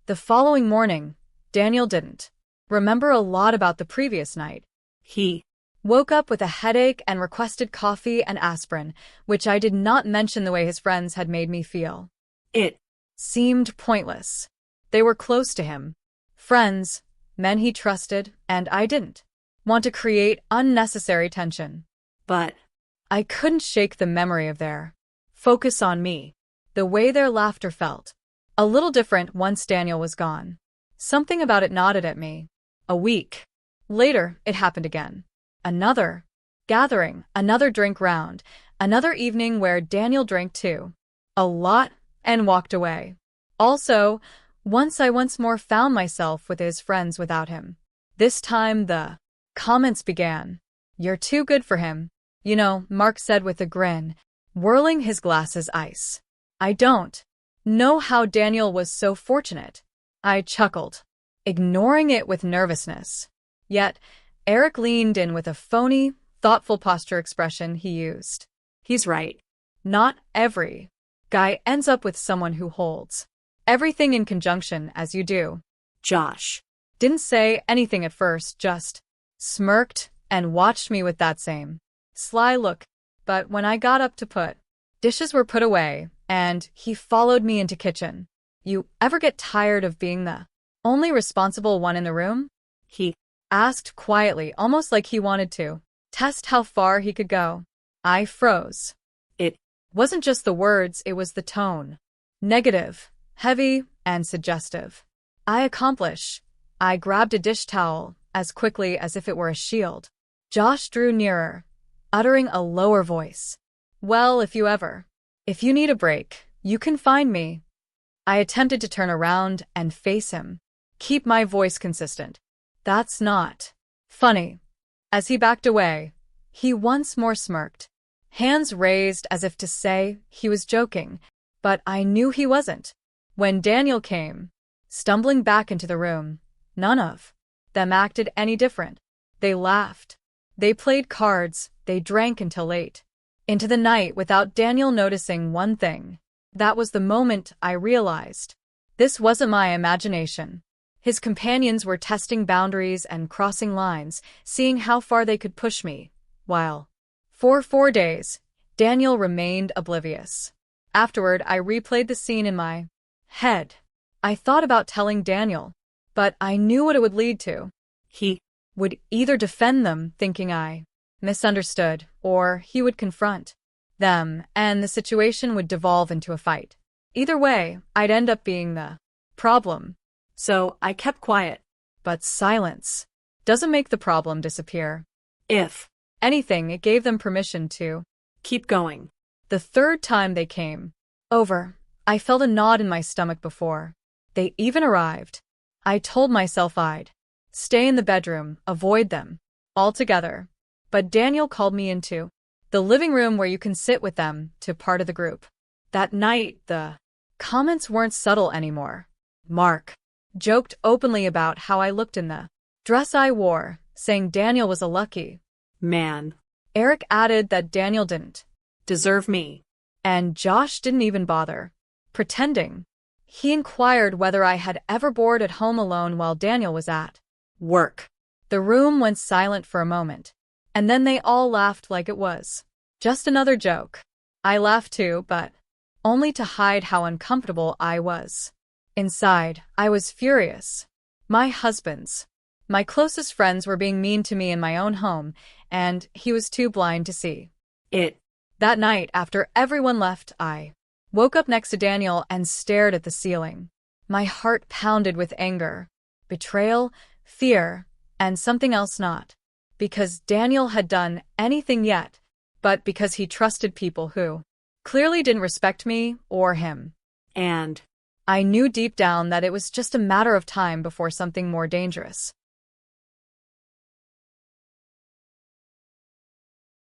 The following morning, Daniel didn't remember a lot about the previous night. He woke up with a headache and requested coffee and aspirin, which I did not mention the way his friends had made me feel. It seemed pointless. They were close to him. Friends, men he trusted, and I didn't want to create unnecessary tension. But I couldn't shake the memory of their focus on me, the way their laughter felt. A little different once Daniel was gone. Something about it nodded at me. A week later, it happened again. Another gathering, another drink round, another evening where Daniel drank too. A lot and walked away. Also, I once more found myself with his friends without him. This time the comments began. "You're too good for him. You know," Mark said with a grin, whirling his glasses ice. "I don't know how Daniel was so fortunate." I chuckled, ignoring it with nervousness. Yet, Eric leaned in with a phony, thoughtful posture expression he used. "He's right. Not every guy ends up with someone who holds everything in conjunction as you do." Josh didn't say anything at first, just smirked and watched me with that same sly look. But when I got up to put dishes were put away, and he followed me into kitchen. "You ever get tired of being the only responsible one in the room?" he asked quietly, almost like he wanted to test how far he could go. I froze. It wasn't just the words, it was the tone. Negative, heavy, and suggestive. I grabbed a dish towel as quickly as if it were a shield. Josh drew nearer, uttering a lower voice. "Well, if you need a break, you can find me." I attempted to turn around and face him, keep my voice consistent. "That's not funny." As he backed away, he once more smirked, hands raised as if to say he was joking, but I knew he wasn't. When Daniel came, stumbling back into the room, none of them acted any different. They laughed. They played cards. They drank until late into the night without Daniel noticing one thing. That was the moment I realized this wasn't my imagination. His companions were testing boundaries and crossing lines, seeing how far they could push me, while, for 4 days, Daniel remained oblivious. Afterward, I replayed the scene in my head. I thought about telling Daniel, but I knew what it would lead to. He would either defend them, thinking I misunderstood, or he would confront them, and the situation would devolve into a fight. Either way, I'd end up being the problem. So I kept quiet. But silence doesn't make the problem disappear. If anything, it gave them permission to keep going. The third time they came over, I felt a knot in my stomach before they even arrived. I told myself I'd stay in the bedroom, avoid them altogether. But Daniel called me into the living room where you can sit with them to part of the group. That night, the comments weren't subtle anymore. Mark joked openly about how I looked in the dress I wore, saying Daniel was a lucky man. Eric added that Daniel didn't deserve me. And Josh didn't even bother pretending. He inquired whether I had ever bored at home alone while Daniel was at work. The room went silent for a moment, and then they all laughed like it was just another joke. I laughed too, but only to hide how uncomfortable I was. Inside, I was furious. My closest friends were being mean to me in my own home, and he was too blind to see it. That night, after everyone left, I woke up next to Daniel and stared at the ceiling. My heart pounded with anger, betrayal, fear, and something else, not because Daniel had done anything yet, but because he trusted people who clearly didn't respect me or him. And I knew deep down that it was just a matter of time before something more dangerous